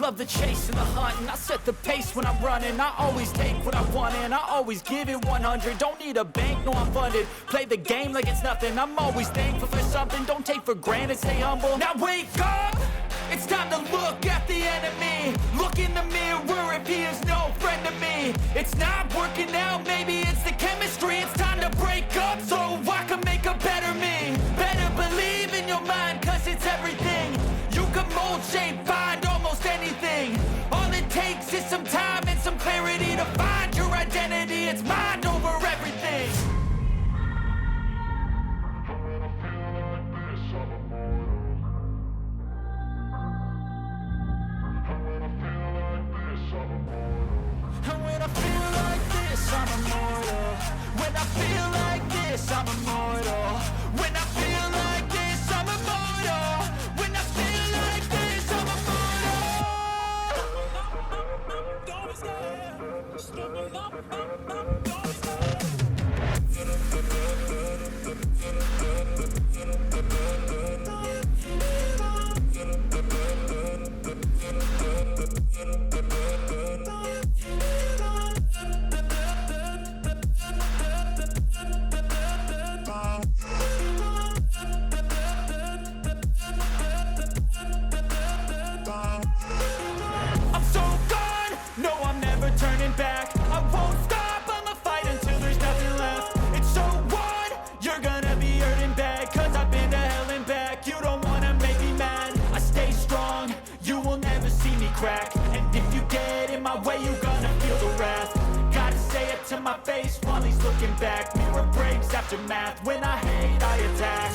love the chase and the hunt, and I set the pace when I'm running. I always take what I want and I always give it 100. Don't need a bank, no I'm funded. Play the game like it's nothing. I'm always thankful for something. Don't take for granted, stay humble. Now wake up! It's time to look at the enemy. Look in the mirror if he is no friend to me. It's not working out, maybe it's the chemistry. It's time to break up so I can make a better me. Better believe in your mind, cause it's everything. You can mold, shape, find almost anything. All it takes is some time and some clarity to find your identity. It's mind over everything. And when I feel like this, I'm immortal. When I feel like this, I'm immortal. When I feel like this, I'm immortal. When I feel like this, I'm immortal. Don't I'm so gone, no I'm never turning back. I won't stop, I'ma fight until there's nothing left. It's so on, you're gonna be hurting bad, cause I've been to hell and back. You don't wanna make me mad, I stay strong, you will never see me crack. And if you get in my way, you're gonna feel the wrath. Gotta say it to my face while he's looking back. Mirror breaks after math, when I hate I attack.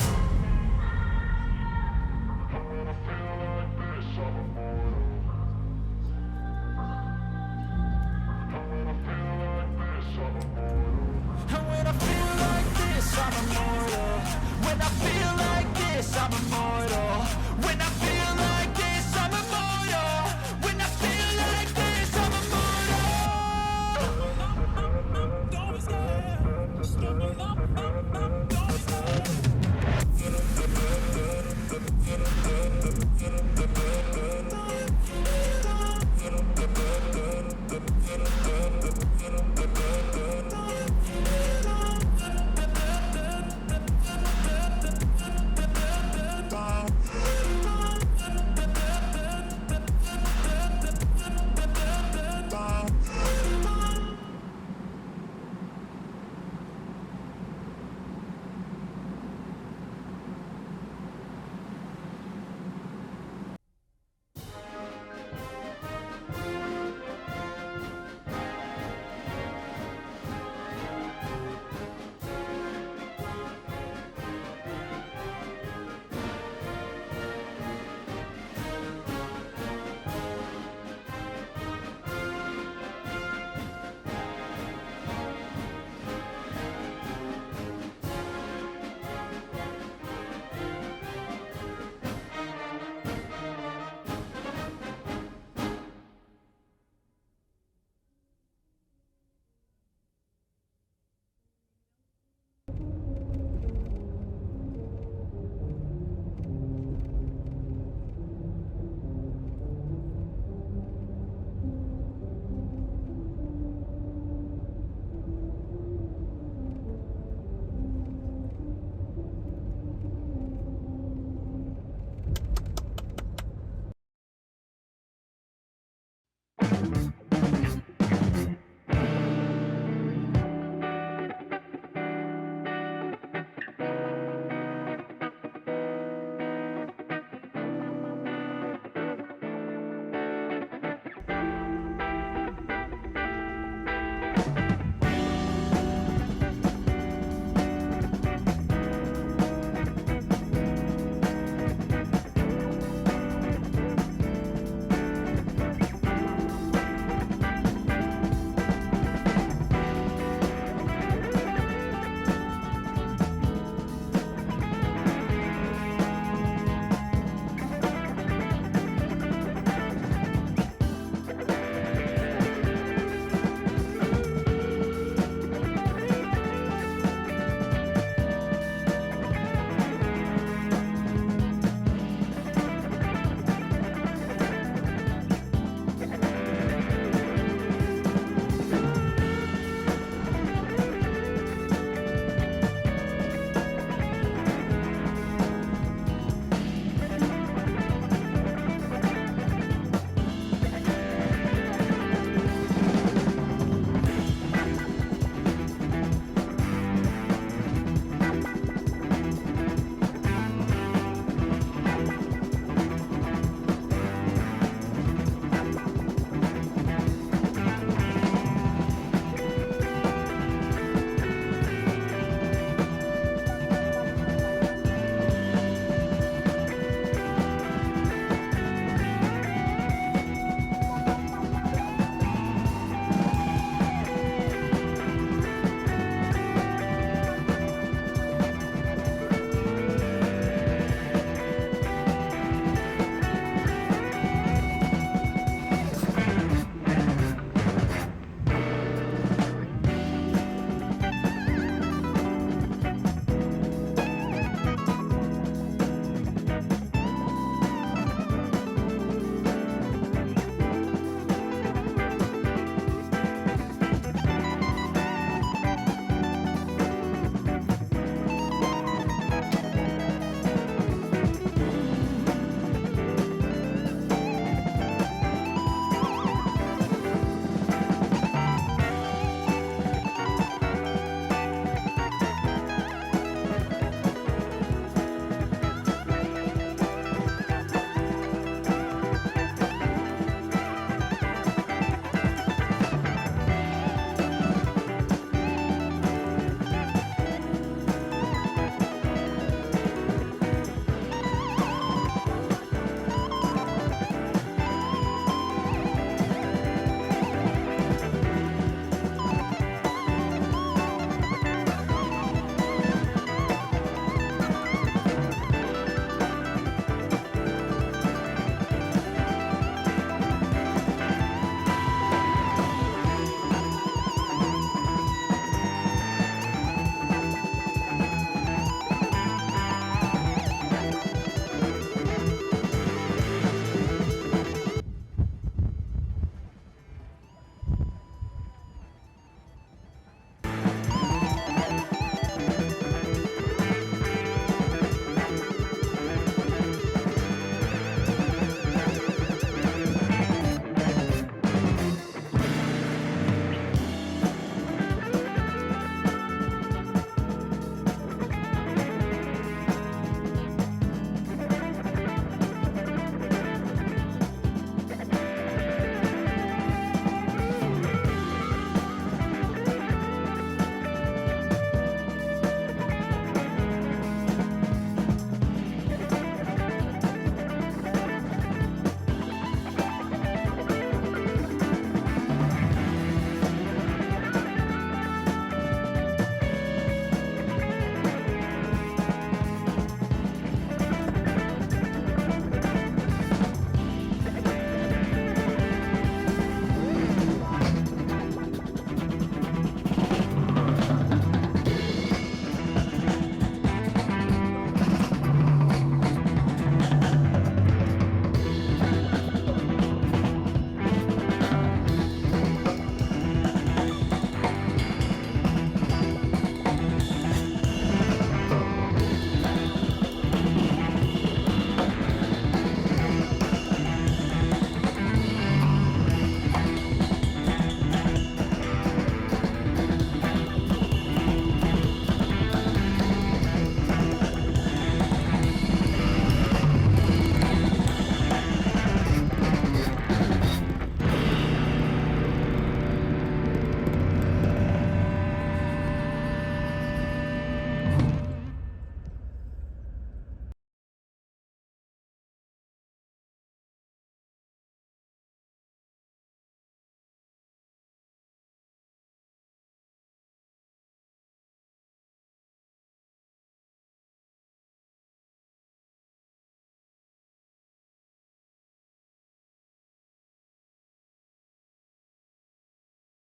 And when I feel like this, I'm immortal. When I feel like this, I'm immortal. When I feel